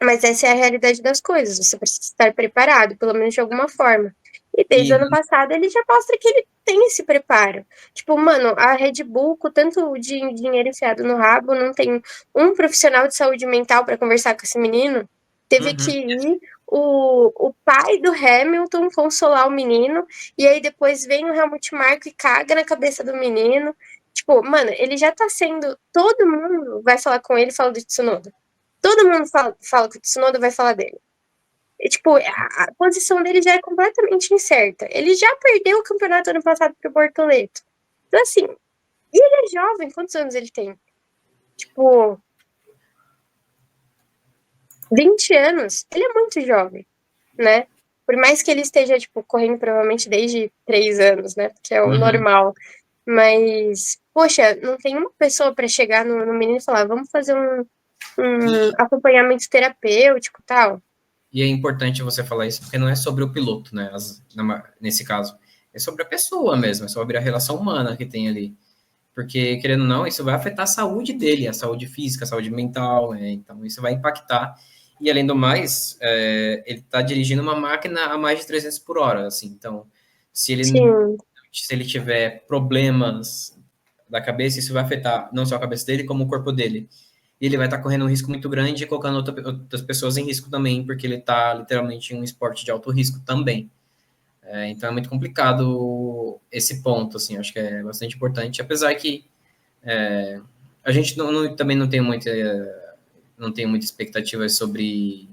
mas essa é a realidade das coisas. Você precisa estar preparado, pelo menos de alguma forma. E desde o E ano passado ele já mostra que ele tem esse preparo. Tipo, mano, a Red Bull, com tanto de dinheiro enfiado no rabo, não tem um profissional de saúde mental para conversar com esse menino. Teve que uhum. ir o pai do Hamilton consolar o menino, e aí depois vem o Helmut Marko e caga na cabeça do menino. Tipo, mano, ele já tá sendo. Todo mundo vai falar com ele e fala do Tsunoda. Todo mundo fala que o Tsunoda vai falar dele. E, tipo, a posição dele já é completamente incerta. Ele já perdeu o campeonato ano passado pro Bortoleto. Então, assim, e ele é jovem, quantos anos ele tem? Tipo, 20 anos. Ele é muito jovem, né? Por mais que ele esteja, tipo, correndo provavelmente desde 3 anos, né? Porque é o Uhum. normal. Mas, poxa, não tem uma pessoa para chegar no menino e falar, vamos fazer um acompanhamento terapêutico e tal. E é importante você falar isso, porque não é sobre o piloto, né? Nesse caso. É sobre a pessoa mesmo, é sobre a relação humana que tem ali. Porque, querendo ou não, isso vai afetar a saúde dele, a saúde física, a saúde mental, né? Então, isso vai impactar. E além do mais, ele está dirigindo uma máquina a mais de 300 por hora, assim. Então, se ele, Sim. se ele tiver problemas da cabeça, isso vai afetar não só a cabeça dele, como o corpo dele. E ele vai estar correndo um risco muito grande e colocando outras pessoas em risco também, porque ele está literalmente em um esporte de alto risco também. Então é muito complicado esse ponto, assim, acho que é bastante importante, apesar que a gente também não tem muita expectativa sobre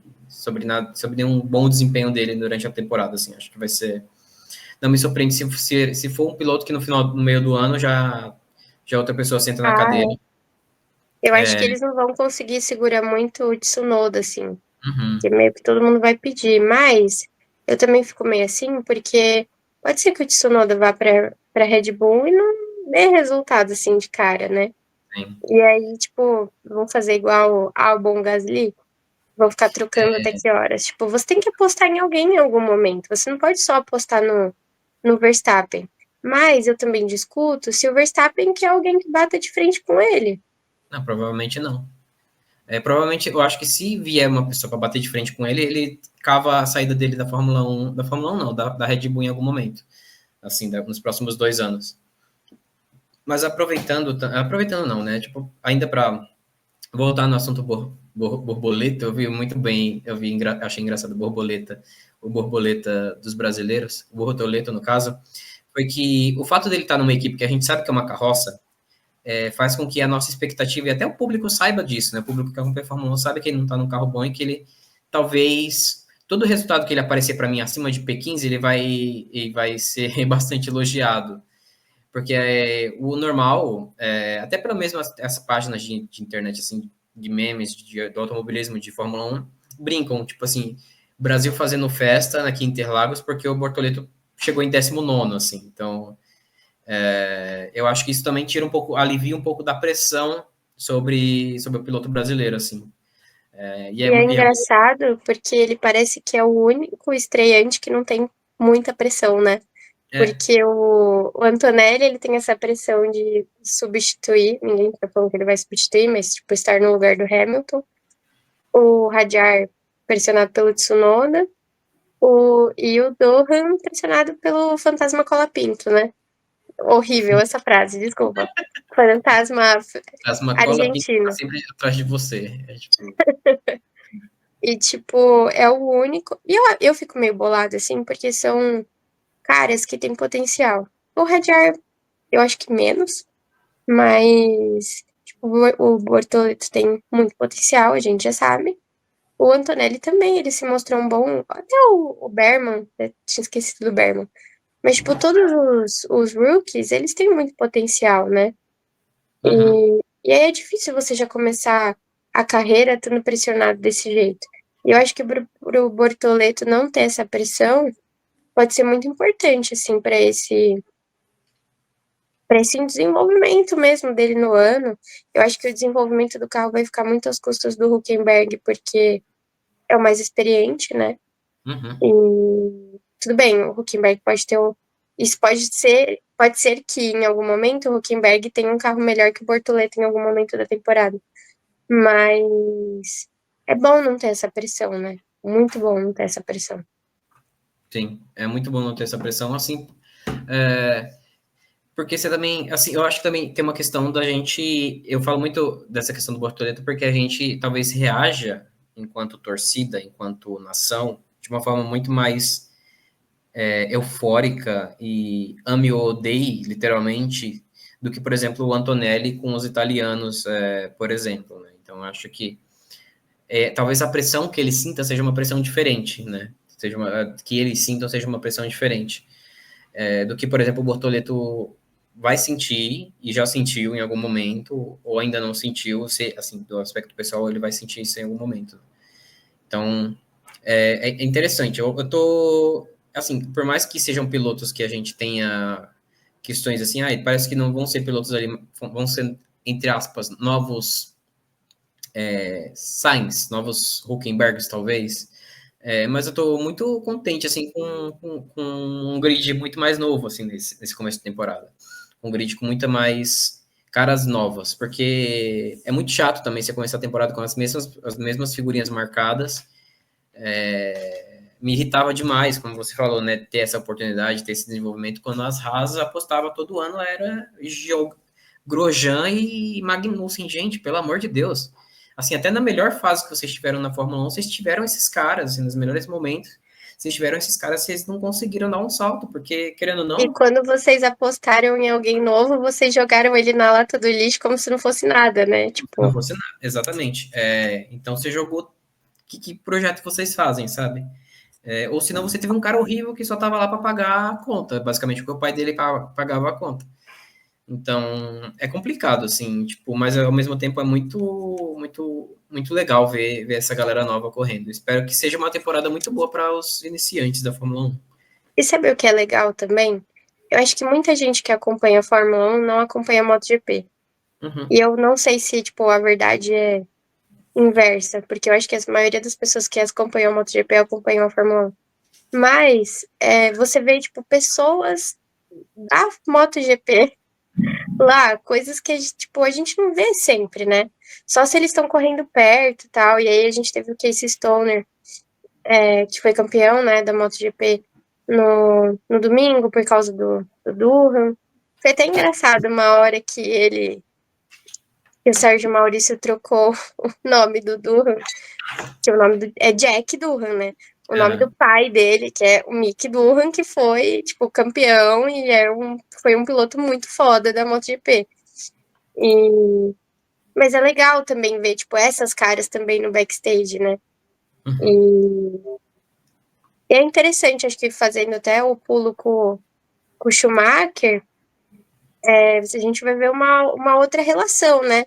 nenhum bom desempenho dele durante a temporada, assim, acho que vai ser, não me surpreende se for um piloto que no meio do ano já outra pessoa senta na Ah, cadeira. é. Eu acho que eles não vão conseguir segurar muito o Tsunoda, assim, Uhum, que meio que todo mundo vai pedir, mas eu também fico meio assim, porque pode ser que o Tsunoda vá para Red Bull e não dê resultado assim de cara, né? sim. E aí, tipo, vão fazer igual Albon Gasly, vão ficar trocando até que horas? Tipo, você tem que apostar em alguém em algum momento. Você não pode só apostar no Verstappen. Mas eu também discuto se o Verstappen quer alguém que bata de frente com ele. Não, provavelmente não. Provavelmente, eu acho que se vier uma pessoa para bater de frente com ele, ele cava a saída dele da Fórmula 1 não, da Red Bull em algum momento, assim, nos próximos 2 anos. Mas aproveitando não, né, tipo, ainda para voltar no assunto borboleta, eu vi muito bem, achei engraçado o borboleta dos brasileiros, o borboleta no caso, foi que o fato dele estar numa equipe que a gente sabe que é uma carroça, faz com que a nossa expectativa, e até o público saiba disso, né? O público que acompanha a Fórmula 1 sabe que ele não está num carro bom e que ele, talvez, todo resultado que ele aparecer para mim acima de P15, ele vai ser bastante elogiado. Porque o normal, até pela mesma essa páginas de internet, assim, de memes, do automobilismo, de Fórmula 1, brincam, tipo assim, Brasil fazendo festa aqui em Interlagos porque o Bortoleto chegou em 19º, assim. Então, eu acho que isso também tira um pouco, alivia um pouco da pressão sobre o piloto brasileiro, assim. E é engraçado porque ele parece que é o único estreante que não tem muita pressão, né? é, Porque o Antonelli, ele tem essa pressão de substituir, ninguém tá falando que ele vai substituir, mas tipo, estar no lugar do Hamilton. O Hadjar pressionado pelo Tsunoda, e o Dohan pressionado pelo Fantasma Colapinto, né? Horrível essa frase, desculpa. Fantasma as Macola pinta tá argentino. sempre atrás de você. Tipo, E, tipo, é o único. E eu fico meio bolada, assim, porque são caras que têm potencial. O Hadjar, eu acho que menos, mas tipo, o Bortoleto tem muito potencial, a gente já sabe. O Antonelli também, ele se mostrou um bom. Até o Berman, eu tinha esquecido do Berman. Mas, tipo, todos os rookies, eles têm muito potencial, né? uhum, E aí é difícil você já começar a carreira estando pressionado desse jeito. E eu acho que pro Bortoleto não ter essa pressão pode ser muito importante, assim, para esse desenvolvimento mesmo dele no ano. Eu acho que o desenvolvimento do carro vai ficar muito às custas do Hülkenberg, porque é o mais experiente, né? uhum. E tudo bem, o Hülkenberg pode ter um. Isso pode ser que em algum momento o Hülkenberg tenha um carro melhor que o Bortoleto em algum momento da temporada. Mas é bom não ter essa pressão, né? Muito bom não ter essa pressão. Sim, é muito bom não ter essa pressão, assim, é, porque você também, assim, eu acho que também tem uma questão da gente, eu falo muito dessa questão do Bortoleto porque a gente talvez reaja enquanto torcida, enquanto nação, de uma forma muito mais eufórica e ame ou odeie, literalmente, do que, por exemplo, o Antonelli com os italianos, por exemplo, né? Então, eu acho que talvez a pressão que ele sinta seja uma pressão diferente, né? Que eles sintam seja uma pressão diferente. Do que, por exemplo, o Bortoleto vai sentir e já sentiu em algum momento, ou ainda não sentiu, se, assim, do aspecto pessoal, ele vai sentir isso em algum momento. Então, é interessante. Eu tô, assim, por mais que sejam pilotos que a gente tenha questões assim, parece que não vão ser pilotos ali, vão ser, entre aspas, novos Sainz, novos Hulkenbergs, talvez. Mas eu estou muito contente, assim, com um grid muito mais novo, assim, nesse começo de temporada. Um grid com muita mais caras novas, porque é muito chato também você começar a temporada com as mesmas figurinhas marcadas. Me irritava demais, como você falou, né, ter essa oportunidade, ter esse desenvolvimento, quando as Haas apostava todo ano era Grosjean e Magnussen, gente, pelo amor de Deus. Assim, até na melhor fase que vocês tiveram na Fórmula 1, vocês tiveram esses caras, assim, nos melhores momentos, vocês tiveram esses caras, vocês não conseguiram dar um salto, porque, querendo ou E não, quando vocês apostaram em alguém novo, vocês jogaram ele na lata do lixo como se não fosse nada, né? não Tipo, fosse nada, exatamente. Então você jogou, que projeto vocês fazem, sabe? Ou senão você teve um cara horrível que só tava lá para pagar a conta, basicamente porque o pai dele pagava a conta. Então, é complicado, assim, tipo, mas ao mesmo tempo é muito legal ver essa galera nova correndo. Espero que seja uma temporada muito boa para os iniciantes da Fórmula 1. e sabe o que é legal também? Eu acho que muita gente que acompanha a Fórmula 1 não acompanha a MotoGP. Uhum, E eu não sei se, tipo, a verdade é inversa, porque eu acho que a maioria das pessoas que acompanham a MotoGP acompanham a Fórmula 1. Mas você vê, tipo, pessoas da MotoGP lá, coisas que, tipo, a gente não vê sempre, né? Só se eles estão correndo perto e tal. E aí a gente teve o Casey Stoner, que foi campeão, né, da MotoGP no domingo por causa do Durham. Foi até engraçado uma hora que o Sérgio Maurício trocou o nome do Durham, que o nome é Jack Durham, né? O nome do uhum, pai dele, que é o Mick Durham, que foi, tipo, campeão e foi um piloto muito foda da MotoGP. E, mas é legal também ver, tipo, essas caras também no backstage, né? uhum. E é interessante, acho que fazendo até o pulo com o Schumacher, a gente vai ver uma outra relação, né?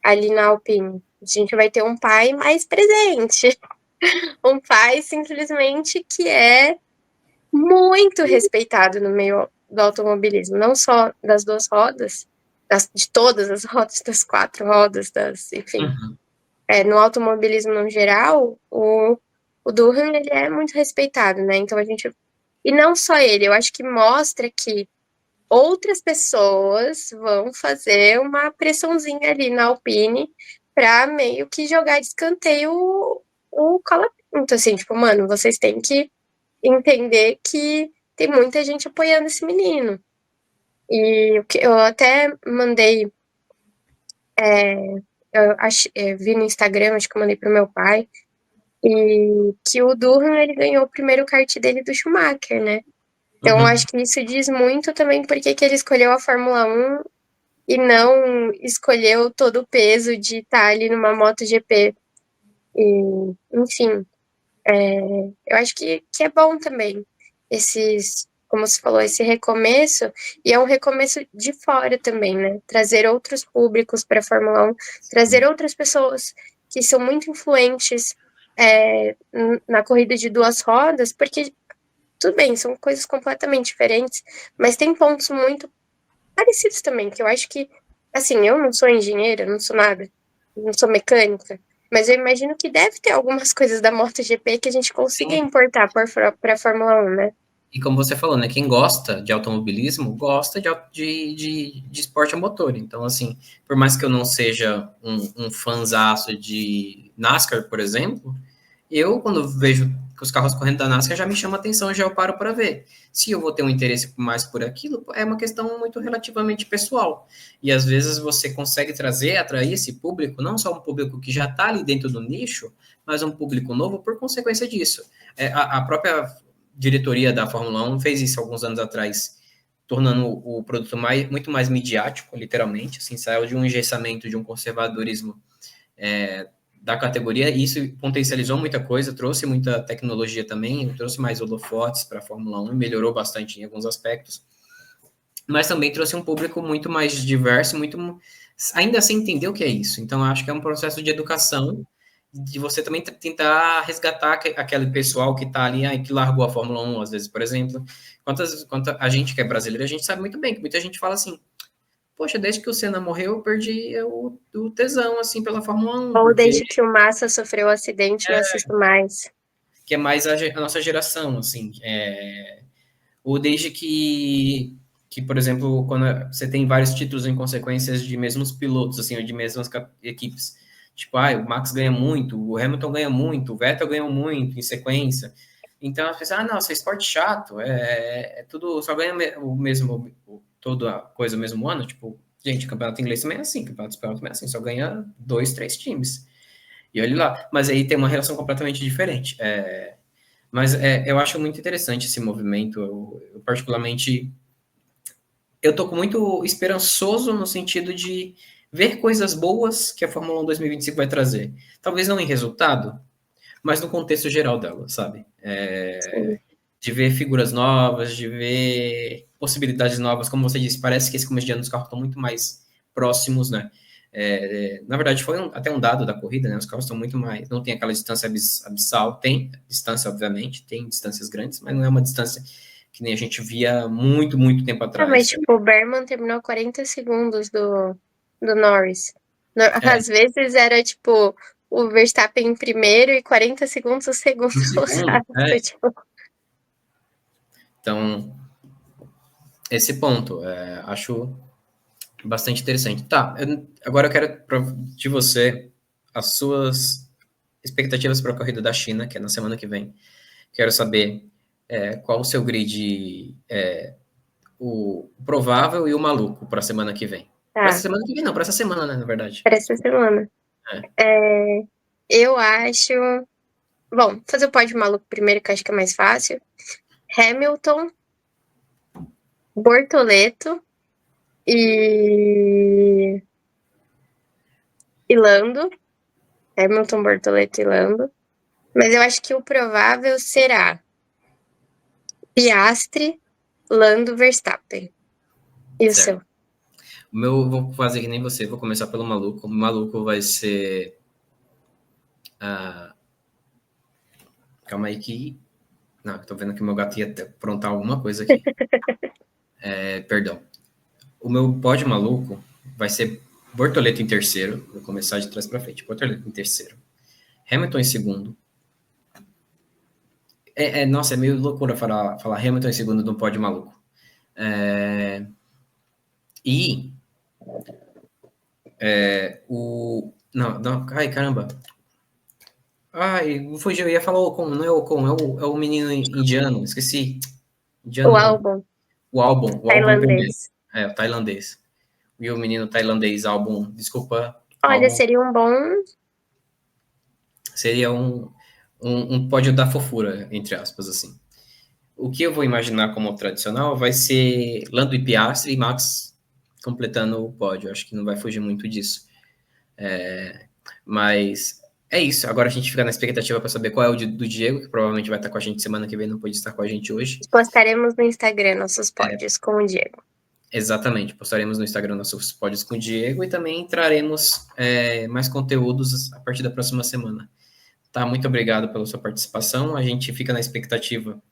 Ali na Alpine. A gente vai ter um pai mais presente. Um pai simplesmente que é muito respeitado no meio do automobilismo, não só das duas rodas, de todas as rodas, das quatro rodas, enfim. No automobilismo no geral, o Durham, ele é muito respeitado, né? Então a gente. E não só ele, eu acho que mostra que outras pessoas vão fazer uma pressãozinha ali na Alpine para meio que jogar de escanteio o Colapinto, assim, tipo, mano, vocês têm que entender que tem muita gente apoiando esse menino. E eu até mandei, vi no Instagram, acho que eu mandei pro meu pai, e que o Durham, ele ganhou o primeiro kart dele do Schumacher, né? Então, eu Uhum. acho que isso diz muito também porque que ele escolheu a Fórmula 1 e não escolheu todo o peso de estar ali numa MotoGP. E, enfim, eu acho que é bom também como você falou, esse recomeço, e é um recomeço de fora também, né? Trazer outros públicos para a Fórmula 1, trazer outras pessoas que são muito influentes na corrida de duas rodas, porque tudo bem, são coisas completamente diferentes, mas tem pontos muito parecidos também, que eu acho que, assim, eu não sou engenheira, não sou nada, não sou mecânica, mas eu imagino que deve ter algumas coisas da MotoGP que a gente consiga Sim. importar para a Fórmula 1, né? E como você falou, né? Quem gosta de automobilismo gosta de esporte a motor. Então, assim, por mais que eu não seja um fãzaço de NASCAR, por exemplo, eu, quando vejo que os carros correndo da NASCAR, já me chama atenção, já eu paro para ver. Se eu vou ter um interesse mais por aquilo, é uma questão muito relativamente pessoal. E às vezes você consegue atrair esse público, não só um público que já está ali dentro do nicho, mas um público novo por consequência disso. A própria diretoria da Fórmula 1 fez isso alguns anos atrás, tornando o produto muito mais midiático, literalmente, assim, saiu de um engessamento, de um conservadorismo da categoria, e isso potencializou muita coisa, trouxe muita tecnologia também, trouxe mais holofotes para a Fórmula 1 e melhorou bastante em alguns aspectos, mas também trouxe um público muito mais diverso, ainda sem entender o que é isso. Então, acho que é um processo de educação, de você também tentar resgatar aquele pessoal que está ali, que largou a Fórmula 1, às vezes, por exemplo. Quanto a gente que é brasileiro, a gente sabe muito bem que muita gente fala assim, poxa, desde que o Senna morreu, eu perdi o tesão, assim, pela Fórmula 1, Ou porque desde que o Massa sofreu o acidente, não assisto mais. que é mais a nossa geração, assim, ou desde que que, por exemplo, quando você tem vários títulos em consequências de mesmos pilotos, assim, ou de mesmas equipes. Tipo, o Max ganha muito, o Hamilton ganha muito, o Vettel ganhou muito em sequência. Então, as pessoas, não, isso é esporte chato, é tudo, só ganha o mesmo, toda a coisa no mesmo ano. Tipo, gente, o campeonato inglês também é assim, o campeonato espanhol também é assim, só ganha 2, 3 times. E olha lá, mas aí tem uma relação completamente diferente. Mas eu acho muito interessante esse movimento. Eu particularmente, eu tô muito esperançoso no sentido de ver coisas boas que a Fórmula 1 2025 vai trazer. Talvez não em resultado, mas no contexto geral dela, sabe? Sim. De ver figuras novas, de ver possibilidades novas. Como você disse, parece que esse começo de ano os carros estão muito mais próximos, né? Na verdade, foi até um dado da corrida, né? Os carros estão muito mais. Não tem aquela distância abissal. Tem distância, obviamente, tem distâncias grandes, mas não é uma distância que nem a gente via muito, muito tempo Mas, atrás. tipo, o Berman terminou 40 segundos do Norris. É, Às vezes era, tipo, o Verstappen em primeiro e 40 segundos o segundo um segundo, colocado. Tipo, Então, esse ponto, acho bastante interessante. Tá, agora eu quero de você as suas expectativas para a corrida da China, que é na semana que vem. Quero saber qual o seu grid, o provável e o maluco para a semana que vem. Para essa tá, semana que vem, não, para essa semana, né, na verdade. para essa semana. É, Eu acho. Bom, fazer o pódio maluco primeiro, que eu acho que é mais fácil. Hamilton, Bortoleto e. E Lando. Hamilton, Bortoleto e Lando. Mas eu acho que o provável será Piastri, Lando, Verstappen. E o certo. seu? O meu, vou fazer que nem você, vou começar pelo maluco. O maluco vai ser. Calma aí que. Não, tô vendo que meu gato ia aprontar alguma coisa aqui. Perdão. O meu pódio maluco vai ser Bortoleto em terceiro. Vou começar de trás para frente. Bortoleto em terceiro. Hamilton em segundo. Nossa, é meio loucura falar Hamilton em segundo no pódio maluco. E Não, não, ai, caramba. Ai, fugiu, eu ia falar o Ocon, não é o Ocon, é o menino indiano, esqueci. O Indiano não. álbum O álbum também. tailandês. O tailandês. E o menino tailandês, álbum, desculpa, Olha, álbum. seria um bom. Seria um pódio da fofura, entre aspas, assim. O que eu vou imaginar como tradicional vai ser Lando e Piastri e Max completando o pódio. Acho que não vai fugir muito disso. Mas é isso. Agora a gente fica na expectativa para saber qual é o do Diego, que provavelmente vai estar com a gente semana que vem, não pode estar com a gente hoje. Postaremos no Instagram nossos pódios com o Diego. Exatamente. Postaremos no Instagram nossos pódios com o Diego e também traremos mais conteúdos a partir da próxima semana. Tá? Muito obrigado pela sua participação. A gente fica na expectativa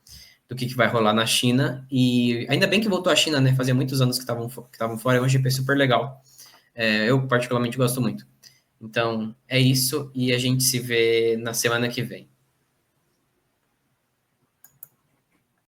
do que vai rolar na China. E ainda bem que voltou à China, né? Fazia muitos anos que estavam fora, é um GP super legal. Eu particularmente gosto muito. Então, é isso e a gente se vê na semana que vem.